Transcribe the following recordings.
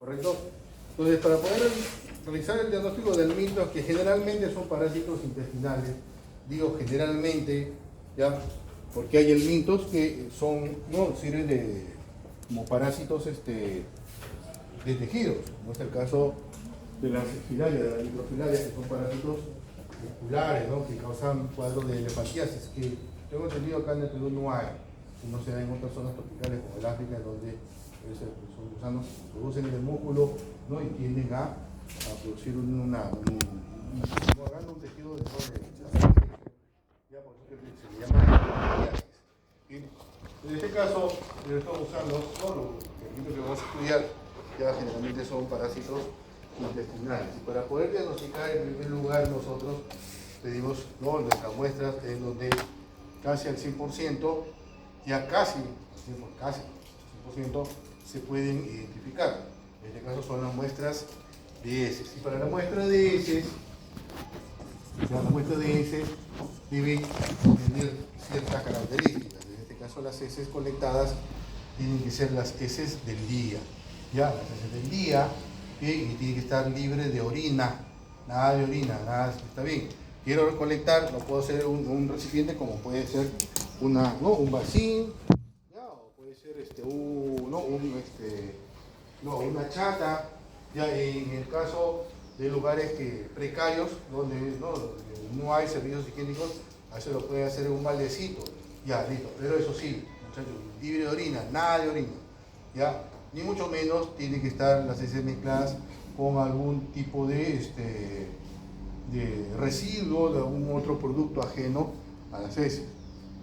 ¿Correcto? Entonces, para poder realizar el diagnóstico del miltos, que generalmente son parásitos intestinales, digo generalmente, ¿ya? Porque hay el miltos que son, no, sirven como parásitos de tejidos, no es el caso de las filarias, de las microfilarias, que son parásitos musculares, ¿no? Que causan cuadros de elefantiasis, que tengo entendido acá en el Perú no hay, no se da en otras zonas tropicales como el África, donde son gusanos que se producen en el músculo, ¿no? Y tienden a producir un tejido de ya por eso que se le llama elefantiasis. En este caso, estamos usando, ¿no? El que vamos a estudiar ya generalmente son parásitos intestinales. Y para poder diagnosticar en primer lugar nosotros pedimos, ¿no?, nuestras muestras en donde casi al 100%, ya casi 100% se pueden identificar. En este caso son las muestras de heces. Y para la muestra de heces, la muestra de heces debe tener ciertas características. En este caso las heces colectadas tienen que ser las heces del día. Ya, las heces del día, y tiene que estar libre de orina, nada de orina, nada, está bien. Quiero recolectar, no puedo hacer un recipiente como puede ser un vasín, ya, o puede ser una chata, ya. En el caso de lugares precarios donde no hay servicios higiénicos, a veces lo puede hacer en un baldecito, ya, listo. Pero eso sí, muchachos, libre de orina, nada de orina, ya. Ni mucho menos tiene que estar las heces mezcladas con algún tipo de residuo, de algún otro producto ajeno a las heces.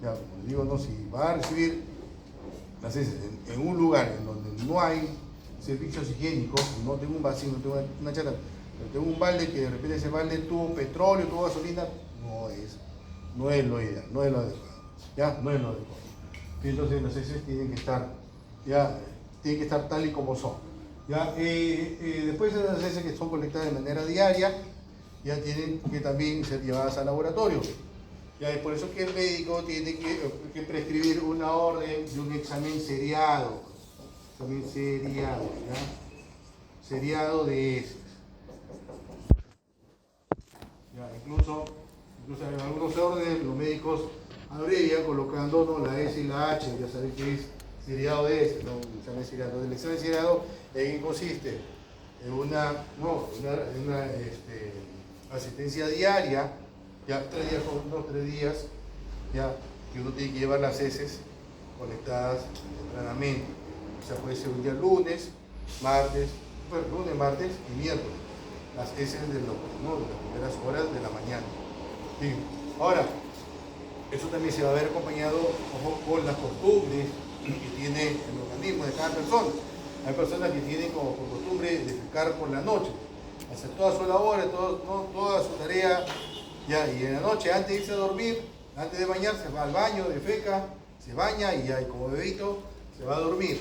Ya, como les digo, ¿no? Si va a recibir las heces en un lugar en donde no hay servicios higiénicos, no tengo un vacío, no tengo una chata, pero tengo un balde que de repente ese balde tuvo petróleo, tuvo gasolina, no es lo ideal, no es lo adecuado, ya, no es lo adecuado. Entonces las heces tienen que estar tal y como son. ¿Ya? Después de las heces que son colectadas de manera diaria, ya tienen que también ser llevadas al laboratorio. Ya, es por eso que el médico tiene que prescribir una orden de un examen seriado. Examen seriado, ¿ya? Seriado de heces. Ya, incluso en algunos órdenes los médicos abrevian colocando, ¿no?, la S y la H, ya saben que es seriado de heces, ¿no? El examen seriado. El examen seriado, ¿en qué consiste? En una asistencia diaria, ya 3 días, ya, que uno tiene que llevar las heces conectadas tempranamente. O sea, puede ser un día lunes, martes y miércoles. Las heces de las primeras horas de la mañana. Sí. Ahora, eso también se va a ver acompañado, ojo, con las costumbres que tiene el organismo de cada persona. Hay personas que tienen como por costumbre defecar por la noche, hacer toda su labor, toda su tarea, ya, y en la noche, antes de irse a dormir, antes de bañarse, va al baño, defeca, se baña y ya, como bebito, se va a dormir.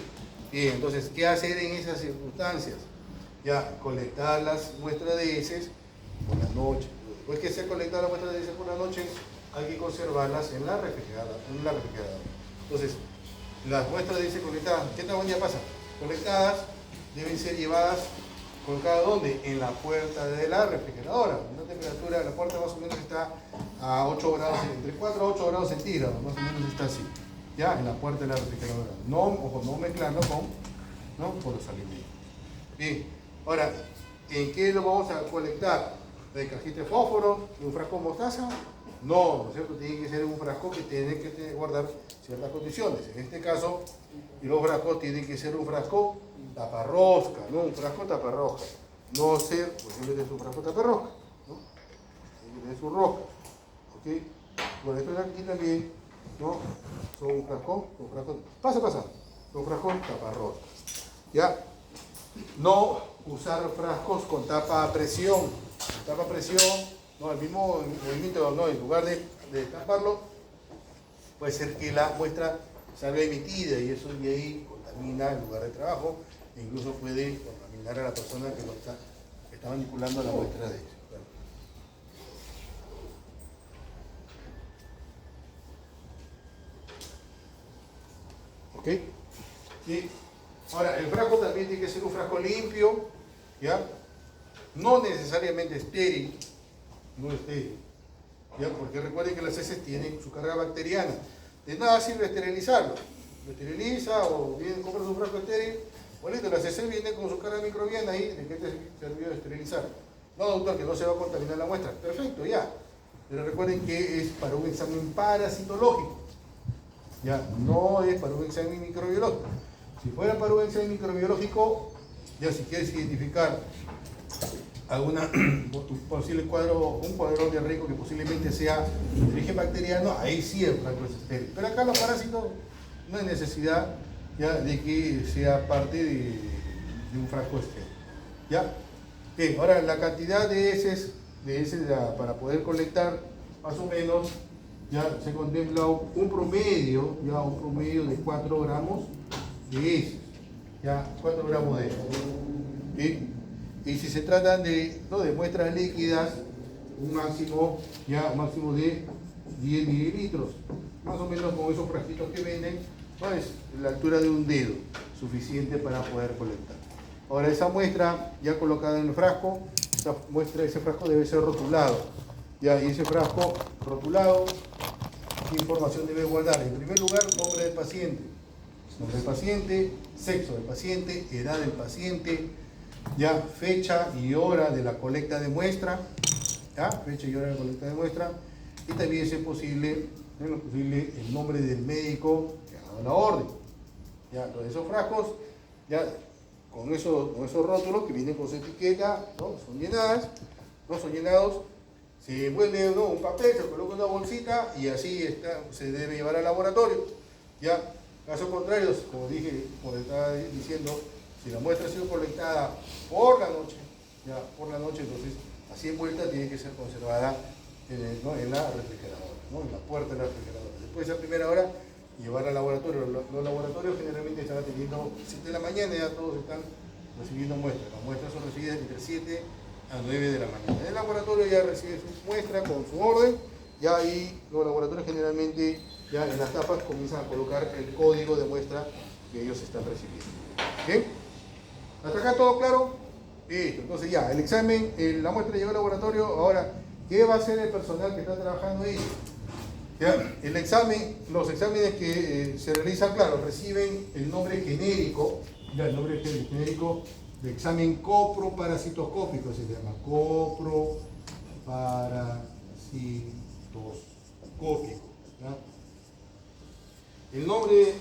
Bien, entonces, ¿qué hacer en esas circunstancias? Ya, colectar las muestras de heces por la noche. Después que se ha colectado las muestras de heces por la noche, hay que conservarlas en la refrigeradora. Entonces, las muestras de heces colectadas, ¿qué tal día pasa? Conectadas, deben ser llevadas, colocadas ¿dónde? En la puerta de la refrigeradora. Una temperatura, la puerta más o menos está a 8 grados, entre 4 a 8 grados centígrados, más o menos está así, ya, en la puerta de la refrigeradora. No mezclarlo con los alimentos. Bien, ahora, ¿en qué lo vamos a colectar? ¿De cajita de fósforo? ¿De un frasco de mostaza? No, ¿no es cierto? Tiene que ser un frasco que tiene que guardar ciertas condiciones. En este caso, los frascos tienen que ser un frasco taparrosca, ¿no? Un frasco taparrosca. No ser, por ejemplo, es un frasco taparrosca, ¿no? Tiene que tener su rosca, ¿ok? Bueno, esto de aquí también, ¿no? Son un frasco, pasa, son frascos taparrosca, ¿ya? No usar frascos con tapa a presión. Tapa a presión, no, el mismo movimiento, no, en lugar de taparlo, puede ser que la muestra salga emitida y eso de ahí contamina el lugar de trabajo e incluso puede contaminar a la persona que está manipulando la muestra de heces. ¿Ok? Y Ahora, el frasco también tiene que ser un frasco limpio, ¿ya? No necesariamente estéril, no estéril, ¿ya? Porque recuerden que las heces tienen su carga bacteriana. De nada sirve esterilizarlo. Lo esteriliza o bien compra un frasco estéril, bonito, las heces vienen con su carga microbiana ahí, ¿de qué te sirvió de esterilizar? No, doctor, que no se va a contaminar la muestra. Perfecto, ya. Pero recuerden que es para un examen parasitológico. Ya, no es para un examen microbiológico. Si fuera para un examen microbiológico, ya si quieres identificar alguna posible un cuadro diarreico que posiblemente sea de origen bacteriano, ahí sí el frasco es estéril. Pero acá los parásitos no hay necesidad ya de que sea parte de un frasco estéril. ¿Ya? Bien, ahora la cantidad de heces para poder colectar más o menos ya se contempla un promedio de 4 gramos de heces, ya 4 gramos de heces. ¿Sí? Y si se tratan de muestras líquidas, un máximo de 10 mililitros, más o menos con esos frasquitos que venden, no es la altura de un dedo, suficiente para poder colectar. Ahora esa muestra ya colocada en el frasco, ese frasco debe ser rotulado, ya, y ese frasco rotulado, ¿qué información debe guardar? En primer lugar, nombre del paciente, sexo del paciente, edad del paciente, ya, fecha y hora de la colecta de muestra, ¿ya? Fecha y hora de la colecta de muestra, y también, si es posible, el nombre del médico que ha dado la orden. Ya, entonces esos frascos, ya, con esos rótulos que vienen con su etiqueta, ¿no? No son llenados, se envuelve, ¿no?, un papel, se coloca una bolsita y así se debe llevar al laboratorio. Ya, caso contrario, como estaba diciendo, si la muestra ha sido colectada por la noche, entonces así envuelta tiene que ser conservada en la refrigeradora, ¿no?, en la puerta de la refrigeradora. Después de esa primera hora, llevar al laboratorio. Los laboratorios generalmente están atendiendo 7 de la mañana, ya todos están recibiendo muestras. Las muestras son recibidas entre 7 a 9 de la mañana. El laboratorio ya recibe su muestra con su orden, ya ahí los laboratorios generalmente ya en las tapas comienzan a colocar el código de muestra que ellos están recibiendo. ¿Bien? ¿Hasta acá todo claro? Listo. Entonces ya, el examen, la muestra llegó al laboratorio. Ahora, ¿qué va a hacer el personal que está trabajando ahí? Ya, los exámenes que se realizan, claro, reciben el nombre genérico, el nombre genérico de examen coproparasitoscópico, se llama coproparasitoscópico. ¿Ya? El nombre,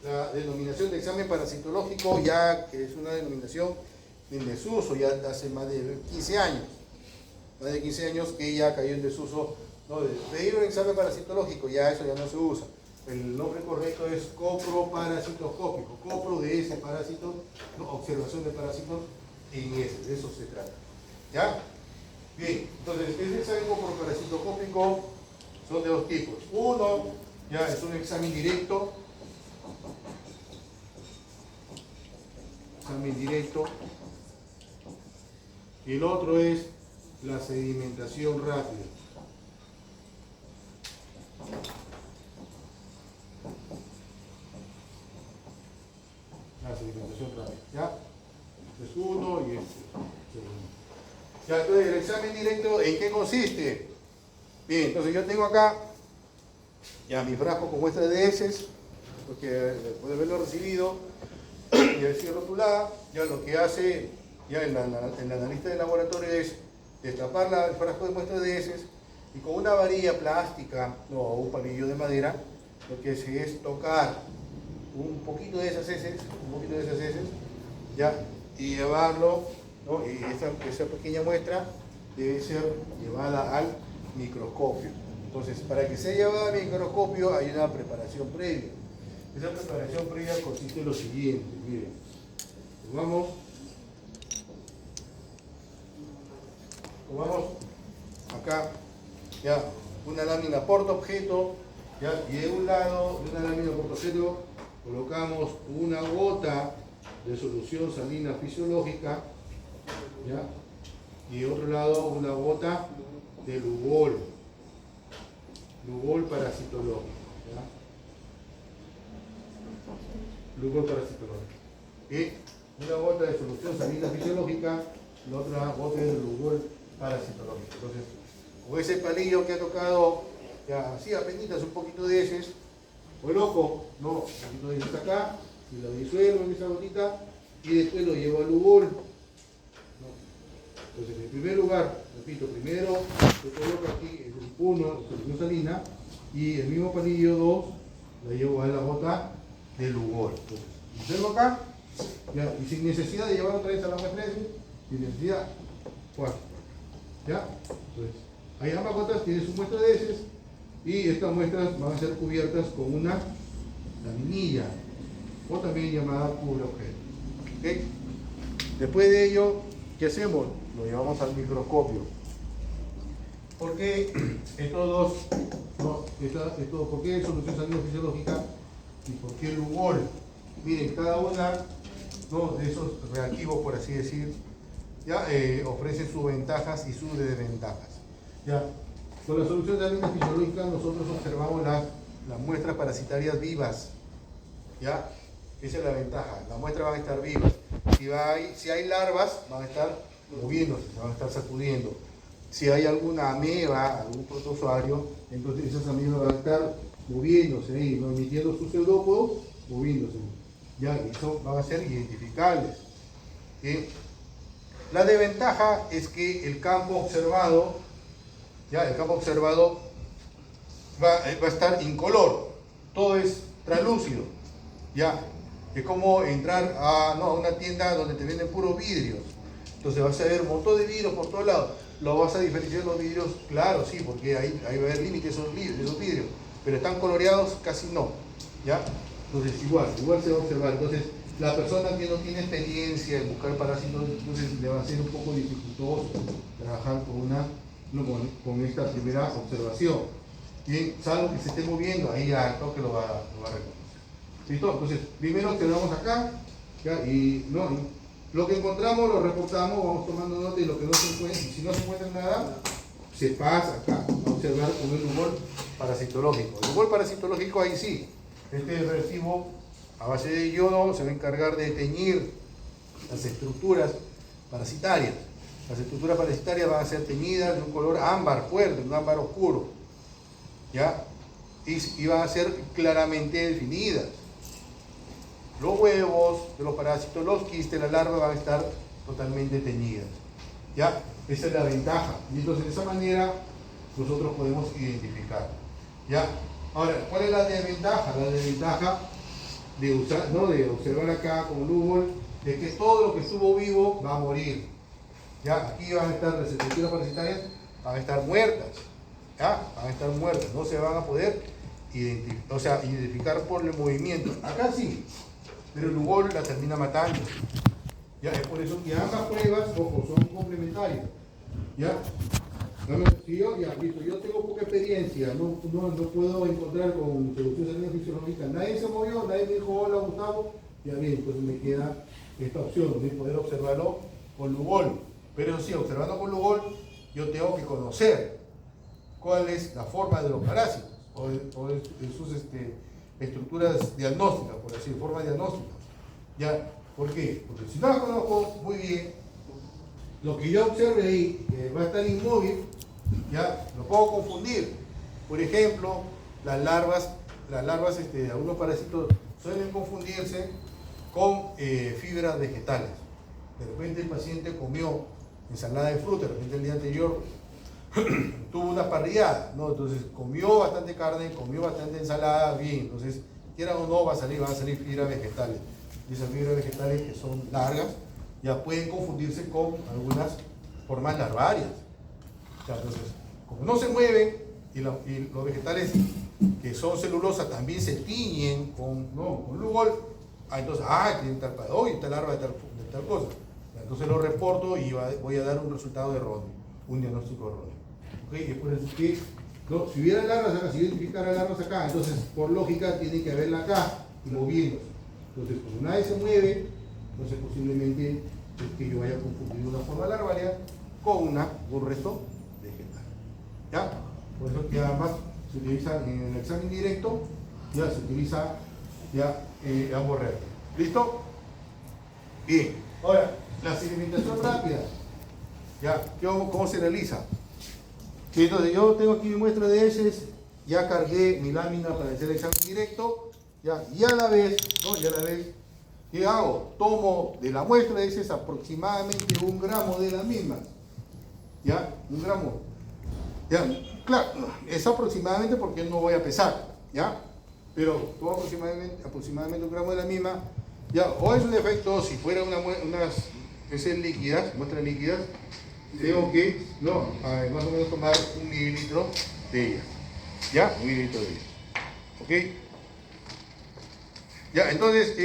la denominación de examen parasitológico, ya que es una denominación en desuso ya hace más de 15 años. Más de 15 años que ya cayó en desuso. No, de pedir un examen parasitológico, ya eso ya no se usa. El nombre correcto es coproparasitoscópico. Copro de ese parásito, ¿no?, observación de parásitos en ese, de eso se trata. ¿Ya? Bien, entonces ese examen coproparasitoscópico son de dos tipos. Uno, ya es un examen directo. Y el otro es la sedimentación rápida. La sedimentación rápida, ¿ya? Este es uno y este segundo. Ya, entonces, el examen directo, ¿en qué consiste? Bien, entonces yo tengo acá ya mi frasco con muestra de heces, porque después de haberlo recibido y haber sido rotulada, ya lo que hace ya el analista del laboratorio es destapar el frasco de muestra de heces y con una varilla plástica o un palillo de madera, lo que hace es tocar un poquito de esas heces, ya, y llevarlo, ¿no? Y esa pequeña muestra debe ser llevada al microscopio. Entonces, para que sea llevada al microscopio hay una preparación previa. Esa preparación previa consiste en lo siguiente, miren, tomamos acá ya una lámina portaobjeto, ya, y de un lado de una lámina portaobjeto colocamos una gota de solución salina fisiológica, ¿ya?, y de otro lado una gota de lugol parasitológico, ¿ya? Lugol parasitológico. Una gota de solución salina fisiológica, la otra gota de Lugol parasitológico. Entonces, con ese palillo que ha tocado, ya así apenas un poquito de heces, o el ojo, no, un poquito de heces acá, y lo disuelvo en esa gotita, y después lo llevo al Lugol. ¿No? Entonces, en primer lugar, repito, primero se coloca aquí el 1, solución salina, y el mismo palillo 2, la llevo a la gota de Lugol. Entonces, observo acá, ya, y sin necesidad de llevar otra vez a la muestra, sin necesidad, 4. ¿Ya? Entonces, hay ambas gotas, tienen su muestra de heces, y estas muestras van a ser cubiertas con una laminilla, o también llamada cubre objeto. ¿Okay? Después de ello, ¿qué hacemos? Lo llevamos al microscopio. ¿Por qué estos dos? No, ¿por qué solución salina fisiológica y por qué el Lugol? Miren, cada una, ¿no?, de esos reactivos, por así decir, ya ofrecen sus ventajas y sus desventajas. Ya, con la solución salina fisiológica nosotros observamos las muestras parasitarias vivas. Ya, esa es la ventaja. Las muestras van a estar vivas. Si hay larvas, van a estar moviéndose, se van a estar sacudiendo. Si hay alguna ameba, algún protozoario, entonces esas amebas van a estar moviéndose ahí, ¿no?, emitiendo sus pseudópodos, moviéndose. Ya, y eso van a ser identificables. ¿Sí? La desventaja es que el campo observado, ya, el campo observado va a estar incolor, todo es translúcido. Ya, es como entrar a una tienda donde te venden puros vidrios. Entonces vas a ver un montón de vidrios por todos lados. ¿Lo vas a diferenciar los vidrios? Claro, sí, porque ahí va a haber límites esos vidrios. Pero están coloreados, casi no. ¿Ya? Entonces igual se va a observar. Entonces la persona que no tiene experiencia en buscar parásitos, entonces le va a ser un poco dificultoso trabajar con esta primera observación. Bien, salvo que se esté moviendo, ahí ya al toque lo va a reconocer. ¿Listo? Entonces, primero observamos acá, ¿ya? Y lo que encontramos lo reportamos, vamos tomando nota, y lo que no se encuentra, y si no se encuentra nada, se pasa acá a observar con el Lugol parasitológico. El Lugol parasitológico, ahí sí, este reactivo a base de yodo se va a encargar de teñir las estructuras parasitarias. Las estructuras parasitarias van a ser teñidas de un color ámbar fuerte, un ámbar oscuro, ¿ya? Y van a ser claramente definidas. Los huevos de los parásitos, los quistes, las larvas van a estar totalmente teñidas. ¿Ya? Esa es la ventaja. Y entonces de esa manera nosotros podemos identificar. ¿Ya? Ahora, ¿cuál es la desventaja? La desventaja de observar acá con Lugol es que todo lo que estuvo vivo va a morir. ¿Ya? Aquí van a estar las estructuras parasitarias, van a estar muertas. ¿Ya? Van a estar muertas. No se van a poder identificar por el movimiento. Acá sí, pero el Lugol la termina matando. ¿Ya? Es por eso que ambas pruebas, ojo, son complementarias. ¿Ya? Si yo tengo poca experiencia, no puedo encontrar con solución salina fisiológica, nadie se movió, nadie me dijo hola Gustavo, ya bien, entonces me queda esta opción de poder observarlo con Lugol. Pero sí, observando con Lugol, yo tengo que conocer cuál es la forma de los parásitos o de sus estructuras diagnósticas, por decir, formas diagnósticas. ¿Ya? ¿Por qué? Porque si no la conozco muy bien, lo que yo observe ahí, que va a estar inmóvil, ya lo puedo confundir. Por ejemplo, las larvas de algunos parásitos suelen confundirse con fibras vegetales. De repente el paciente comió ensalada de fruta, de repente el día anterior tuvo una parrillada, ¿no? Entonces comió bastante carne, comió bastante ensalada, bien, entonces quiera o no van a salir fibras vegetales. Y esas fibras vegetales que son largas ya pueden confundirse con algunas formas larvarias. O sea, entonces, como no se mueven y los vegetales que son celulosa también se tiñen con Lugol, entonces, tienen tal larva de tal cosa. Entonces lo reporto y voy a dar un resultado erróneo, un diagnóstico erróneo. ¿Okay? Es por eso que si hubiera larvas acá, si identificara larvas acá, entonces por lógica tiene que haberla acá y moviéndose. Entonces, como nadie se mueve, entonces posiblemente es que yo vaya a confundir una forma larvaria con un resto vegetal. ¿Ya? Por eso que además se utiliza en el examen directo, ya se utiliza ambos reactivos. ¿Listo? Bien, ahora, la sedimentación rápida. Ya, ¿cómo se realiza? Entonces, yo tengo aquí mi muestra de heces, ya cargué mi lámina para hacer el examen directo, ya, y a la vez, ¿no? Y a la vez, ¿qué hago? Tomo de la muestra de heces aproximadamente 1 gramo de la misma. ¿Ya? 1 gramo. ¿Ya? Claro, es aproximadamente porque no voy a pesar, ¿ya? Pero tomo aproximadamente 1 gramo de la misma, ¿ya? O es un efecto, si fuera unas heces líquidas, muestras líquidas, tengo que, no, más o menos tomar 1 mililitro de ellas, ¿ya? 1 mililitro de ellas, ¿ok? Ya, entonces,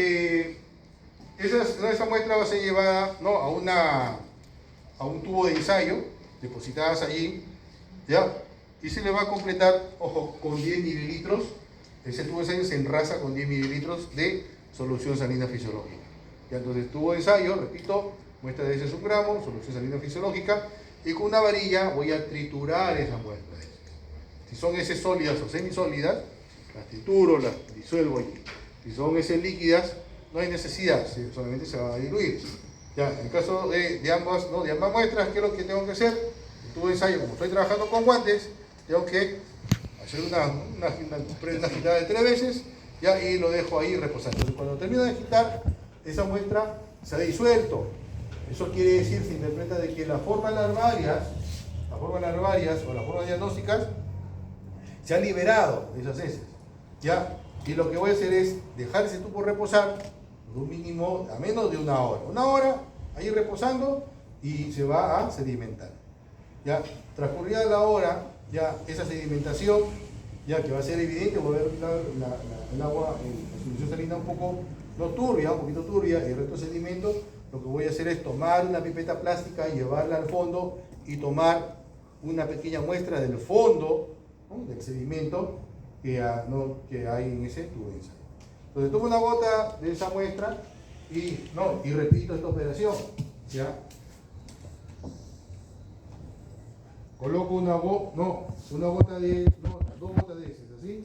esa muestra va a ser llevada, ¿no? a un tubo de ensayo, depositadas allí, ¿ya? Y se le va a completar, ojo, con 10 mililitros, ese tubo de ensayo se enrasa con 10 mililitros de solución salina fisiológica. Ya, entonces, tubo de ensayo, repito, muestra de heces 1 gramo, solución salina fisiológica, y con una varilla voy a triturar esa muestra de heces. Si son heces sólidas o semisólidas, las trituro, las disuelvo allí. Si son heces líquidas, no hay necesidad, solamente se va a diluir. Ya, en el caso de ambas muestras, ¿qué es lo que tengo que hacer? El tubo de ensayo, como estoy trabajando con guantes, tengo que hacer una agitada de 3 veces, ya, y lo dejo ahí reposar. Entonces, cuando termino de agitar, esa muestra se ha disuelto. Eso quiere decir, se interpreta de que las formas larvarias o las formas diagnósticas se han liberado de esas heces, ¿ya? Y lo que voy a hacer es dejar ese tubo reposar por un mínimo a menos de 1 hora. 1 hora ahí reposando y se va a sedimentar. Ya, transcurrida la hora, ya esa sedimentación, ya que va a ser evidente, voy a ver el agua, la solución salina un poco un poquito turbia, y el resto de sedimento, lo que voy a hacer es tomar una pipeta plástica, llevarla al fondo y tomar una pequeña muestra del fondo, ¿no? Del sedimento que hay en ese tubo de ensayo. Entonces tomo una gota de esa muestra y repito esta operación, ¿ya? Coloco dos gotas de heces, ¿así?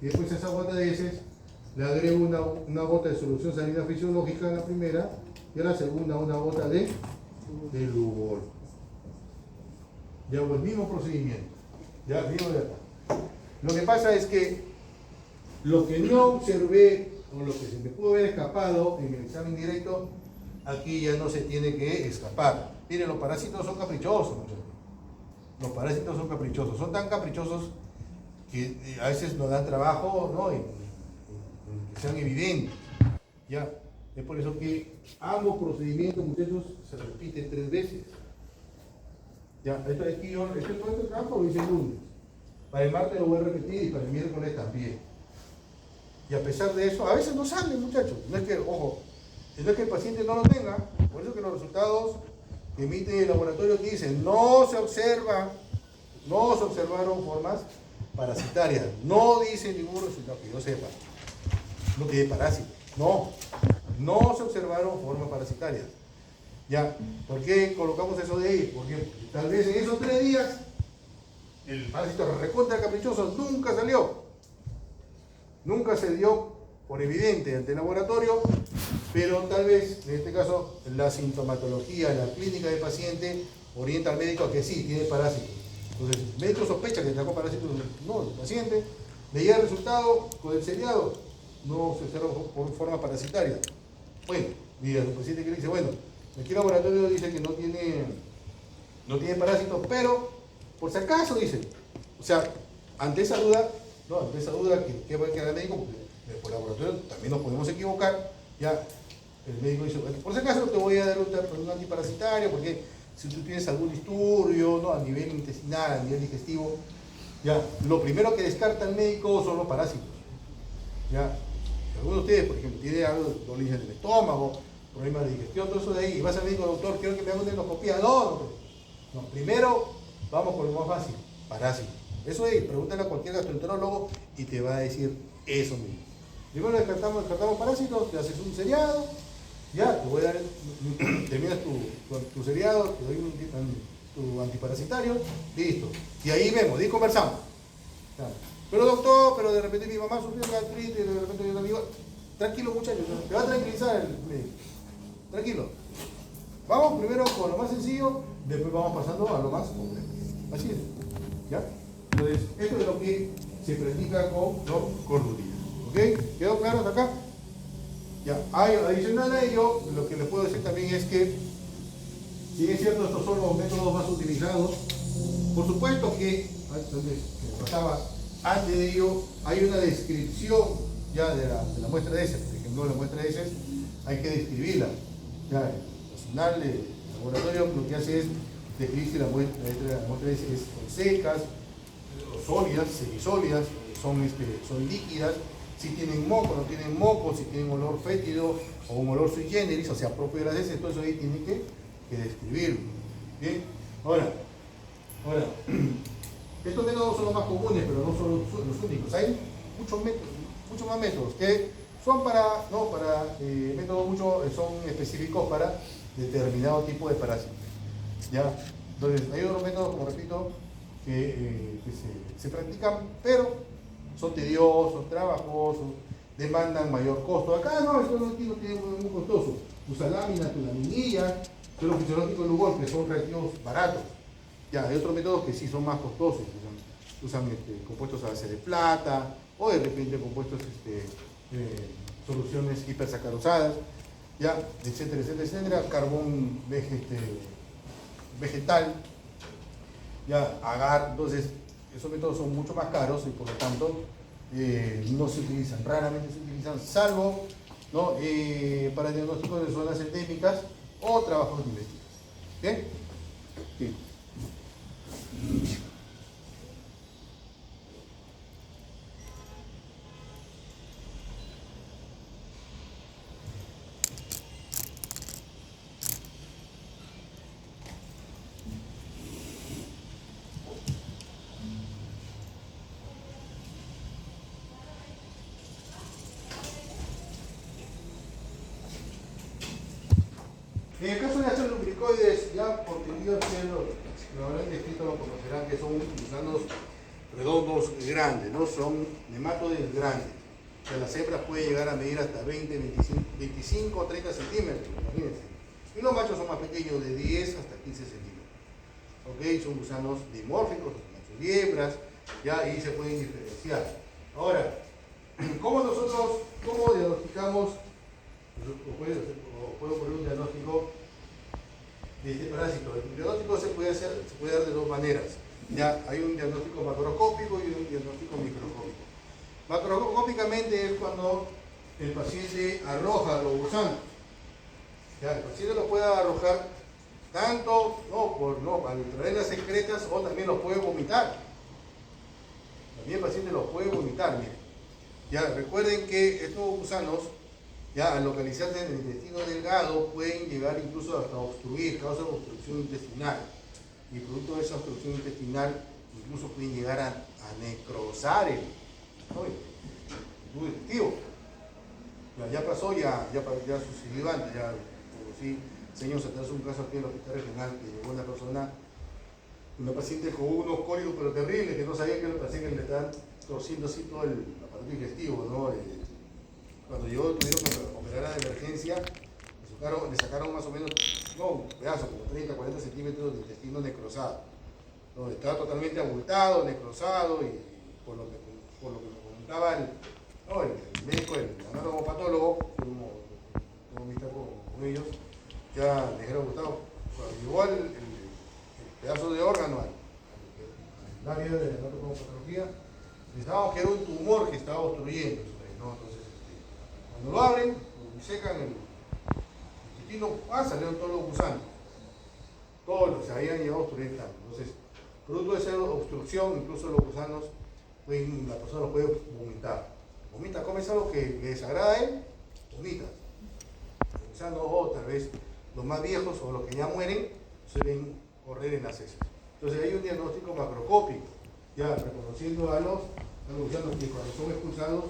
Y después a esa gota de heces le agrego una gota de solución salina fisiológica en la primera y a la segunda una gota de Lugol. Ya hago el mismo procedimiento. Ya, mismo de acá. Lo que pasa es que lo que no observé o lo que se me pudo haber escapado en el examen directo, aquí ya no se tiene que escapar. Miren, los parásitos son caprichosos, muchachos. Los parásitos son caprichosos. Son tan caprichosos que a veces nos dan trabajo, ¿no? en que sean evidentes. Ya. Es por eso que ambos procedimientos, muchachos, se repiten 3 veces. Ya, esto es que todo este trabajo lo hice el lunes. Para el martes lo voy a repetir y para el miércoles también. Y a pesar de eso, a veces no sale, muchachos. No es que, ojo, no es que el paciente no lo tenga, por eso que los resultados que emite el laboratorio aquí dicen, no se observaron formas parasitarias. No dice ningún resultado que yo sepa. No tiene parásitos. No se observaron formas parasitarias. Ya, ¿por qué colocamos eso de ahí? Porque tal vez en esos 3 días el parásito recontra caprichoso nunca salió. Nunca se dio por evidente ante el laboratorio, pero tal vez, en este caso, la sintomatología, la clínica del paciente orienta al médico a que sí, tiene parásitos. Entonces, el médico sospecha que sacó parásitos, no, el paciente veía el resultado con el seriado, no se observa por forma parasitaria. Bueno, mira, el paciente que le dice, bueno, aquí el laboratorio dice que no tiene parásitos, pero por si acaso dice, o sea, ante esa duda que va a quedar el médico, porque por laboratorio también nos podemos equivocar, ya el médico dice, bueno, por si acaso te voy a dar un antiparasitario, porque si tú tienes algún disturbio, ¿no? A nivel intestinal, a nivel digestivo, ya, lo primero que descarta el médico son los parásitos, ya. Algunos de ustedes, por ejemplo, tienen algo de dolencia del estómago, problemas de digestión, todo eso de ahí, y vas al médico, doctor, quiero que me haga una endoscopía. No, primero vamos con lo más fácil, parásitos. Eso es, pregúntale a cualquier gastroenterólogo y te va a decir eso mismo. Primero descartamos parásitos, te haces un seriado, ya, te voy a dar, terminas tu seriado, te doy tu antiparasitario, listo. Y ahí vemos, ahí conversamos. Ya. Pero doctor, pero de repente mi mamá sufrió gastritis, de repente yo le digo, tranquilo muchachos, te va a tranquilizar el médico. tranquilo. Vamos primero con lo más sencillo, después vamos pasando a lo más complejo. Así es. ¿Ya? Entonces, esto es lo que se practica con rutina. ¿Ok? ¿Quedó claro hasta acá? Ya. Adicional a ello, lo que les puedo decir también es que, si es cierto, estos son los métodos más utilizados, por supuesto que, antes de ello, hay una descripción ya de la muestra de heces. Por ejemplo, la muestra de heces hay que describirla. Ya, al final, el laboratorio lo que hace es describir si la muestra de heces son secas, sólidas, semisólidas, son líquidas, si tienen moco, no tienen moco, si tienen olor fétido o un olor sui generis, o sea, propio de las heces, todo eso ahí tiene que describirlo. Bien, ahora, estos métodos son los más comunes, pero no son los únicos. Hay muchos más métodos que son son específicos para determinado tipo de parásitos. ¿Ya? Entonces, hay otros métodos, como repito, que se practican, pero son tediosos, trabajosos, demandan mayor costo. Acá no, esto no tiene muy costoso. Usa lámina, tu laminilla, suelo fisiológico de Lugol, que son reactivos baratos. Ya, hay otros métodos que sí son más costosos, usan compuestos a base de plata, o de repente compuestos, soluciones hipersacarosadas, ya, etcétera, etcétera, etcétera, carbón vegetal, ya, agar. Entonces, esos métodos son mucho más caros y por lo tanto no se utilizan, raramente se utilizan, salvo, ¿no? Para diagnóstico de zonas endémicas o trabajos de investigación. ¿Bien? Sí. En el caso de las lumbricoides, ya por tenido que lo habrán descrito, lo conocerán, que son gusanos redondos grandes, ¿no? Son nematodes grandes. O sea, las hembras pueden llegar a medir hasta 20, 25 o 30 centímetros, imagínense. Y los machos son más pequeños, de 10 hasta 15 centímetros. ¿Ok? Son gusanos dimórficos, machos y hembras, ya ahí se pueden diferenciar. Ahora, ¿cómo diagnosticamos? Puedo poner un diagnóstico de este parásito. El diagnóstico se puede dar de dos maneras. Ya hay un diagnóstico macroscópico y un diagnóstico microscópico. Macroscópicamente es cuando el paciente arroja los gusanos. Ya, el paciente los puede arrojar tanto al traer las excretas, o también los puede vomitar. También el paciente los puede vomitar. Miren. Ya, recuerden que estos gusanos, ya al localizarse en el intestino delgado, pueden llegar incluso hasta obstruir, causan obstrucción intestinal. Y producto de esa obstrucción intestinal, incluso pueden llegar a necrosar el tubo digestivo. Ya pasó, ya sucedió antes, ya sí, señor, se trajo un caso aquí en el hospital regional que llegó una paciente con unos cólicos pero terribles, que no sabía que le parecía que le estaban torciendo así todo el aparato digestivo, ¿no? Cuando llegó tuvieron que operar de emergencia, le sacaron más o menos, un pedazo, como 30, 40 centímetros de intestino necrosado. ¿No? Estaba totalmente abultado, necrosado, y por lo que me comentaba el médico, el anatomopatólogo, como amistad con ellos, ya les era gustado. Cuando llegó el pedazo de órgano al área de la anatomopatología, pensábamos que era un tumor que estaba obstruyendo, ¿no? Entonces, cuando lo abren, lo secan el intestino, salieron todos los gusanos. Todos se habían llegado a obstruir tanto. Entonces, producto de esa obstrucción, incluso los gusanos, la persona los puede vomitar. Vomita, come algo que le desagrada a él, vomita. Los gusanos, o tal vez los más viejos o los que ya mueren, suelen correr en las heces. Entonces, hay un diagnóstico macroscópico, ya reconociendo a los gusanos que cuando son expulsados,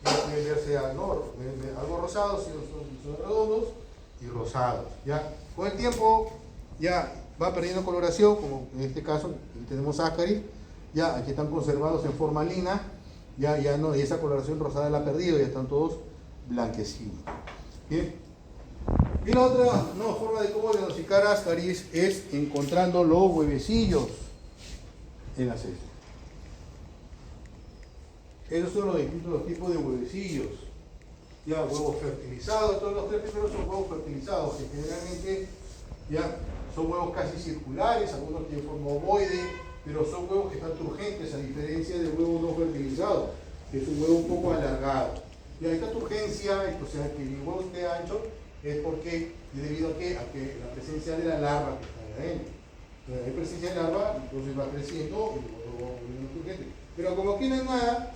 pueden verse algo rosados, son redondos y rosados. ¿Ya? Con el tiempo ya va perdiendo coloración, como en este caso, aquí tenemos Ascaris, ya aquí están conservados en formalina, ya no, y esa coloración rosada la ha perdido, ya están todos blanquecinos. Bien. Y la otra forma de cómo diagnosticar Ascaris es encontrando los huevecillos en las heces. Esos son los distintos tipos de huevecillos. Ya, huevos fertilizados, todos los tres primeros son huevos fertilizados, que generalmente ya son huevos casi circulares, algunos tienen forma ovoide, pero son huevos que están turgentes, a diferencia del huevo no fertilizado, que es un huevo un poco alargado. Y esta turgencia, o sea, que el huevo esté ancho, es porque, debido a que la presencia de la larva que está ahí adentro. Entonces, hay presencia de larva, entonces va creciendo y el huevo va turgente. Pero como aquí no hay nada,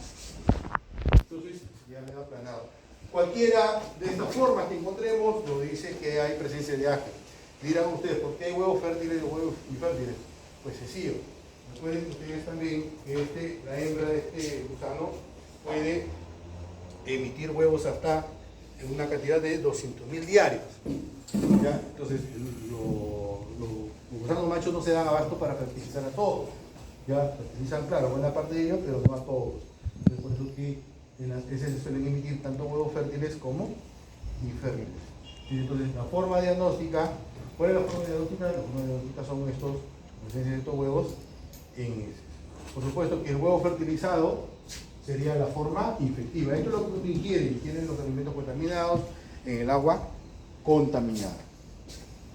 entonces ya me da aplanado. Cualquiera de estas formas que encontremos nos dice que hay presencia de Ascaris. Dirán ustedes, ¿por qué hay huevos fértiles y huevos infértiles? Pues sencillo. Recuerden ustedes también que la hembra de este gusano puede emitir huevos hasta en una cantidad de 200.000 diarios. ¿Ya? Entonces, los gusanos machos no se dan abasto para fertilizar a todos. Ya fertilizan, claro, buena parte de ellos, pero no a todos. Entonces, por eso que en las heces se suelen emitir tanto huevos fértiles como infértiles. Entonces, la forma diagnóstica, ¿cuál es la forma diagnóstica? La forma diagnóstica son la presencia de estos huevos en heces. Por supuesto que el huevo fertilizado sería la forma infectiva. Esto es lo que uno ingiere los alimentos contaminados en el agua contaminada.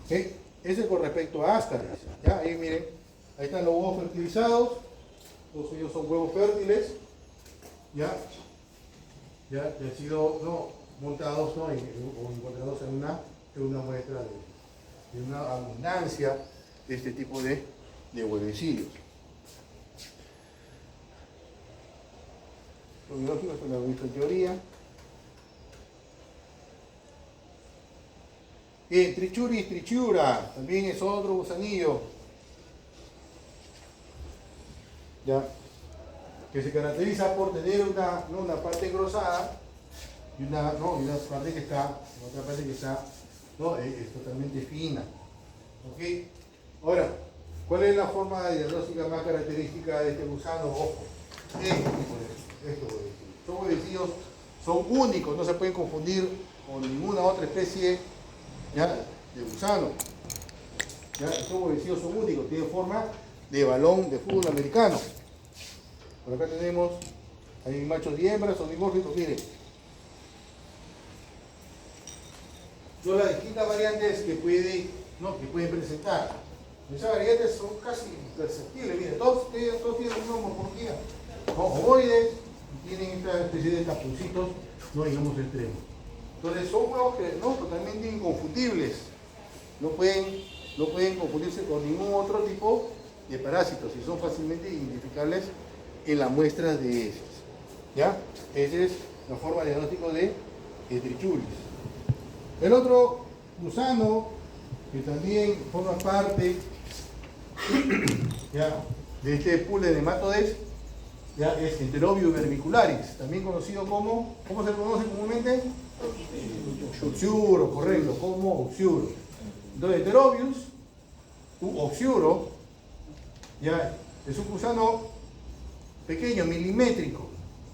¿Okay? Eso es con respecto a Ascaris. ¿Ya? Ahí miren, ahí están los huevos fertilizados, todos ellos son huevos fértiles, ya han sido montados o encontrados en una muestra de una abundancia de este tipo de huevecillos. Lo biológico, esto lo he visto en teoría. Trichuris trichura, también es otro gusanillo. ¿Ya? Que se caracteriza por tener una parte engrosada y una parte que está, otra parte que está es totalmente fina. ¿Ok? Ahora, ¿cuál es la forma diagnóstica más característica de este gusano? Ojo, estos huevecillos. Son huevecillos, son únicos, no se pueden confundir con ninguna otra especie, ¿ya?, de gusano. ¿Ya? Estos huevecillos son únicos, tienen forma de balón de fútbol americano. Por acá tenemos, hay machos y hembras, son dimórficos, miren. Son las distintas variantes que pueden presentar. Esas variantes son casi imperceptibles, miren, todos tienen una morfología ovoides y tienen esta especie de taponcitos, digamos, extremos. Entonces son huevos que totalmente inconfundibles, no pueden confundirse con ningún otro tipo de parásitos y son fácilmente identificables en las muestras de heces. ¿Ya? Esa es la forma de diagnóstico de Trichuris. El otro gusano que también forma parte ¿ya?, de este pool de nematodes, ¿ya?, es Enterobius verbicularis, también conocido como, ¿cómo se le conoce comúnmente? Oxiuro, correcto, como Oxiuro. Entonces, Enterobius u Oxiuro, ya, es un gusano pequeño, milimétrico,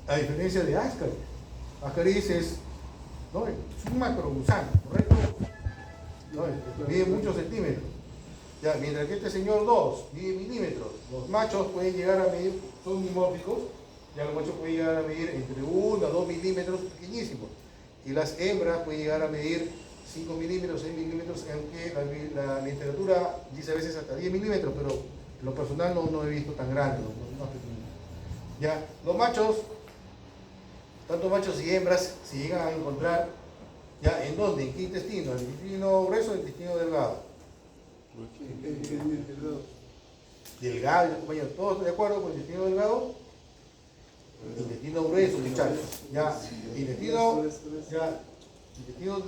a diferencia de Ascaris. Ascaris es un macrogusano, ¿correcto? Mide muchos centímetros. Ya, mientras que este señor 2 mide milímetros. Los machos pueden llegar a medir, son dimórficos, ya los machos pueden llegar a medir entre 1 a 2 milímetros, pequeñísimos. Y las hembras pueden llegar a medir 5 milímetros, 6 milímetros, aunque la literatura dice a veces hasta 10 milímetros, pero en lo personal no he visto tan grandes, más pequeños. Ya, los machos, tanto machos y hembras, se llegan a encontrar, ¿ya? ¿En dónde? ¿En qué intestino? ¿El intestino grueso o el intestino delgado? Delgado, compañeros, ¿todos de acuerdo con el intestino delgado? Intestino grueso, muchachos. Ya, intestino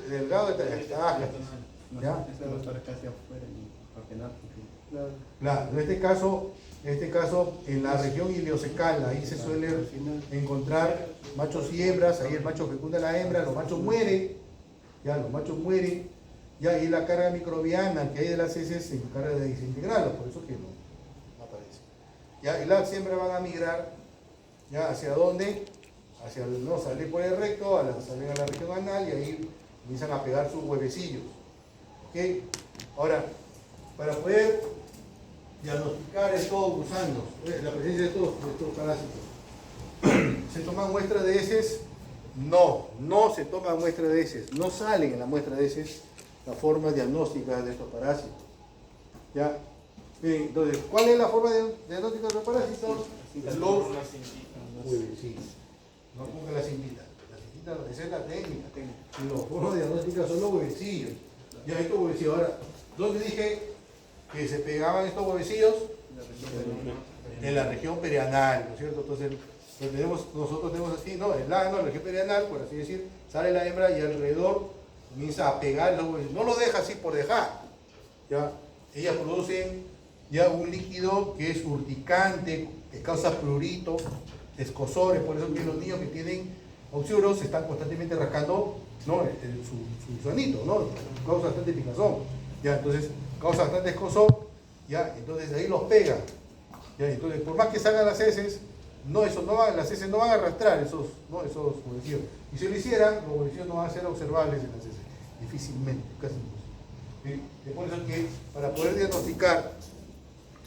delgado está Ascaris. ¿Ya? Claro, en este caso, en la región iliocecal, ahí se suele encontrar machos y hembras, ahí el macho fecunda a la hembra, los machos mueren, ya, y la carga microbiana que hay de las heces se encarga de desintegrarlos, por eso que no aparece. Ya, y las hembras van a migrar, ya, ¿hacia dónde? Salen por el recto, salen a la región anal y ahí comienzan a pegar sus huevecillos. ¿Ok? Ahora, para poder diagnosticar estos gusanos, la presencia de estos parásitos, ¿se toman muestras de heces? No, no se toman muestras de heces, no salen en la muestra de heces las formas diagnósticas de estos parásitos. ¿Ya? Bien, entonces, ¿cuál es la forma diagnóstica de los parásitos? Los huevecillos. No ponga la cintita. La cintita, esa es la técnica. Y los formas diagnósticas son los huevecillos. Ya, estos huevecillos. Ahora, ¿dónde dije que se pegaban estos huevecillos? En la región perianal, ¿no es cierto? Entonces, nosotros tenemos así, ¿no? En la región perianal, por así decir, sale la hembra y alrededor comienza a pegar los huevecillos. No lo deja así por dejar. ¿Ya? Ellas producen ya un líquido que es urticante, que causa prurito, escozores, por eso que los niños que tienen oxiuros se están constantemente rascando, ¿no? su anito, ¿no? Causa bastante picazón, ya, entonces causa bastante escozor, ya, entonces ahí los pega, ya, entonces por más que salgan las heces, las heces no van a arrastrar esos huevecillos, y si lo hicieran, los huevecillos no van a ser observables en las heces, difícilmente, casi imposible. Es por eso que para poder diagnosticar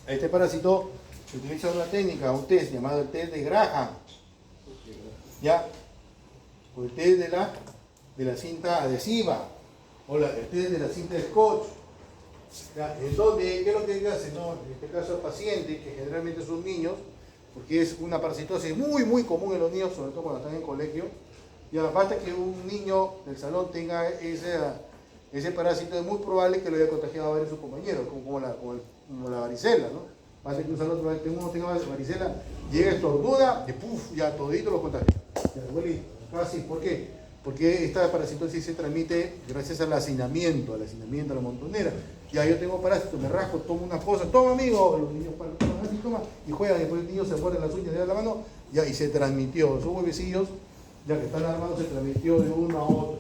a este parásito se utiliza una técnica, un test llamado el test de Graham, ¿ya? O el test de la cinta adhesiva, o el test de la cinta de scotch, ¿ya? En donde, ¿qué es lo que hace? No, en este caso el paciente, que generalmente son niños, porque es una parasitosis muy muy común en los niños, sobre todo cuando están en colegio, y basta que un niño del salón tenga ese parásito, es muy probable que lo haya contagiado a varios de sus compañeros, como la varicela, ¿no? Pasa que un salón uno tenga varicela, llega estornuda, y ¡puf! Ya todito lo contagia. Casi, ¿por qué? Porque esta parasitosis se transmite gracias al hacinamiento, a la montonera. Ya yo tengo parásito, me rasco, tomo una cosa, toma amigo, los niños toman así, toma, y juegan, después el niño se muerde las uñas, le da la mano, ya, y se transmitió, esos huevecillos, ya que están en la mano, se transmitió de uno a otro.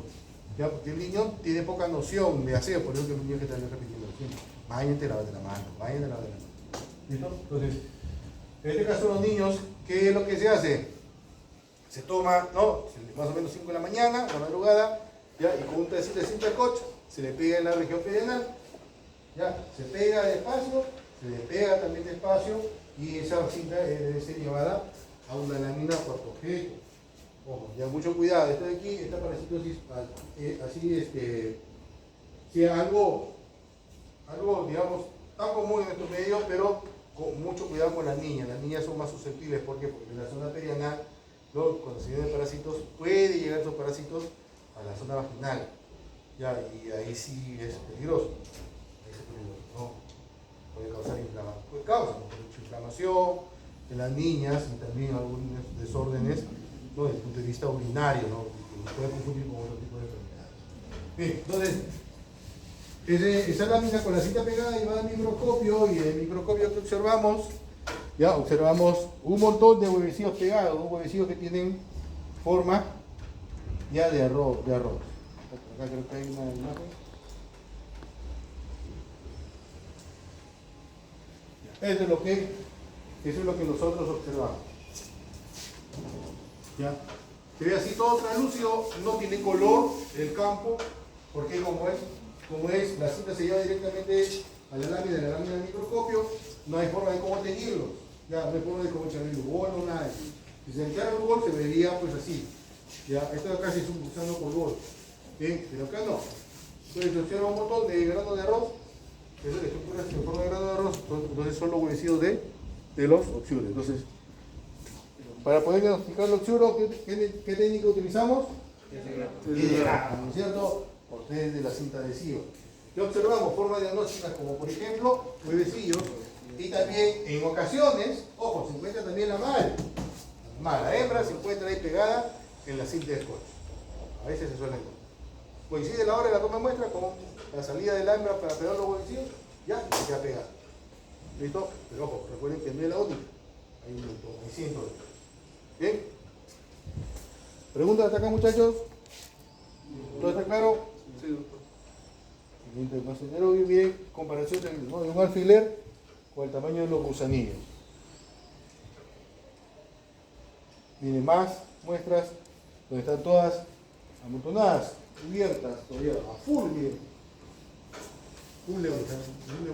Ya, porque el niño tiene poca noción de aseo, por eso que el niño que está repitiendo siempre. Váyanse, lávate la mano, váyanse, lávate la mano. ¿Listo? Entonces, en este caso los niños, ¿qué es lo que se hace? Se toma, ¿no? Más o menos 5 de la mañana, la madrugada, ¿ya? Y con un pedacito de cinta de scotch, se le pega en la región perianal, ¿ya? Se pega despacio, se le pega también despacio, y esa cinta debe ser llevada a una lámina por objeto. Ojo, ya mucho cuidado, esto de aquí, esta parasitosis, así, sea algo, digamos, tan común en estos medios, pero con mucho cuidado con las niñas. Las niñas son más susceptibles, ¿por qué? Porque en la zona perianal, ¿no? Cuando se vienen parásitos, puede llegar esos parásitos a la zona vaginal, ya, y ahí sí es peligroso, ¿no? Puede causar inflamación, mucha inflamación en las niñas y también algunos desórdenes, ¿no? Desde el punto de vista urinario, ¿no? Que puede confundir con otro tipo de enfermedades. Bien, entonces, esa lámina con la cinta pegada llevada al microscopio, y en el microscopio que observamos, ya observamos un montón de huevecillos pegados, huevecillos que tienen forma ya de arroz. Acá creo que hay una imagen. Eso es lo que nosotros observamos. ¿Ya? Se ve así todo translúcido, no tiene color el campo, porque como es, la cinta se lleva directamente a la lámina del microscopio, no hay forma de cómo teñirlo, ya no hay forma de cómo echarle rubor o nada. Si se echara rubor se vería pues así, ya, esto de acá sí es un gusano con rubor, bien, pero acá no. Entonces se observa un montón de granos de arroz, eso de estructuras en forma de grano de arroz, entonces son los huevecillos de los oxiuros. Entonces, para poder diagnosticar el oxiuro, ¿qué técnica utilizamos? ¿No es cierto? Por test de la cinta adhesiva. ¿Qué observamos? Formas diagnósticas como por ejemplo huevecillos, y también en ocasiones, ojo, se encuentra también la madre. La hembra se encuentra ahí pegada en la cinta de scotch. A veces se suele encontrar. Coincide la hora de la toma de muestra con la salida de la hembra para pegar los huevecillos, ya se ha pegado. ¿Listo? Pero ojo, recuerden que no es la única. Hay un montón, hay cientos de ellos. ¿Bien? ¿Preguntas hasta acá, muchachos? ¿Todo está claro? Sí, doctor. Miren, comparación de un alfiler con el tamaño de los gusanillos. Miren, más muestras donde están todas amontonadas, cubiertas, todavía a full, miren. un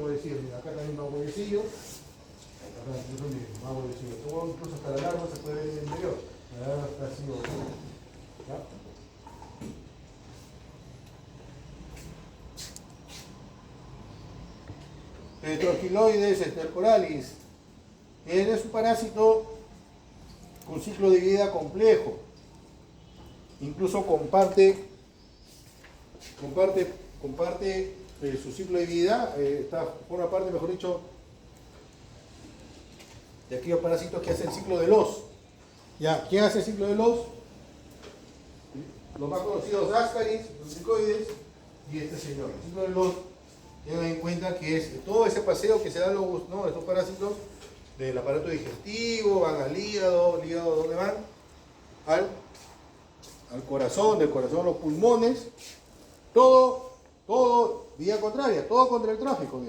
huevecillo. Acá también más huevecillo. Acá incluso más huevecillo. Incluso hasta la larva se puede ver en el interior. La larva está así. ¿Ya? Trochiloides estercoralis. Es un parásito con ciclo de vida complejo. Incluso comparte su ciclo de vida, forma parte, mejor dicho, de aquellos parásitos que hacen el ciclo de los. ¿Ya? ¿Quién hace el ciclo de los? Los más conocidos, Ascaris, los tricoides y este señor. El ciclo de los, tengan en cuenta que es todo ese paseo que se dan estos parásitos del aparato digestivo, van al hígado, ¿dónde van? Al corazón, del corazón a los pulmones, todo vía contraria, todo contra el tráfico,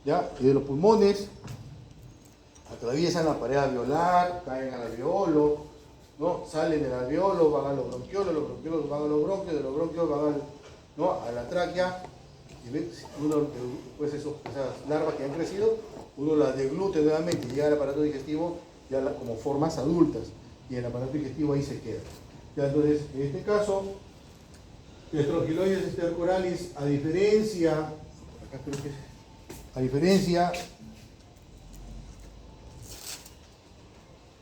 ¿ya? Y de los pulmones atraviesan la pared alveolar, caen al alveolo, ¿no? Salen del alveolo, van a los bronquiolos van a los bronquios, de los bronquios van a la tráquea, y uno, pues esas larvas que han crecido, uno las deglute nuevamente y llega al aparato digestivo ya como formas adultas, y el aparato digestivo ahí se queda. Ya, entonces, en este caso, el Trochiloides estercoralis, a diferencia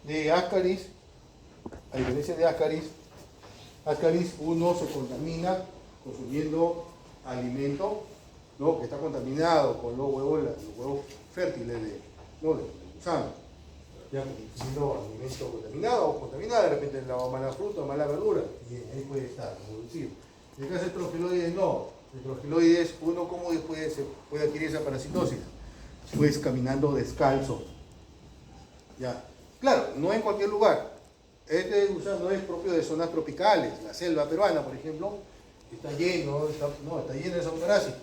de Ascaris, Ascaris uno se contamina consumiendo alimento, ¿no? Que está contaminado con los huevos fértiles del gusano. Ya consumiendo alimento contaminado o contaminado, de repente la mala fruta o mala verdura, y ahí puede estar, como decir. En el caso del Trochiloides no. El Trochiloides, uno cómo se puede adquirir esa parasitosis, pues caminando descalzo. Ya. Claro, no en cualquier lugar. Este gusano no es propio de zonas tropicales. La selva peruana, por ejemplo, está lleno de esos parásitos.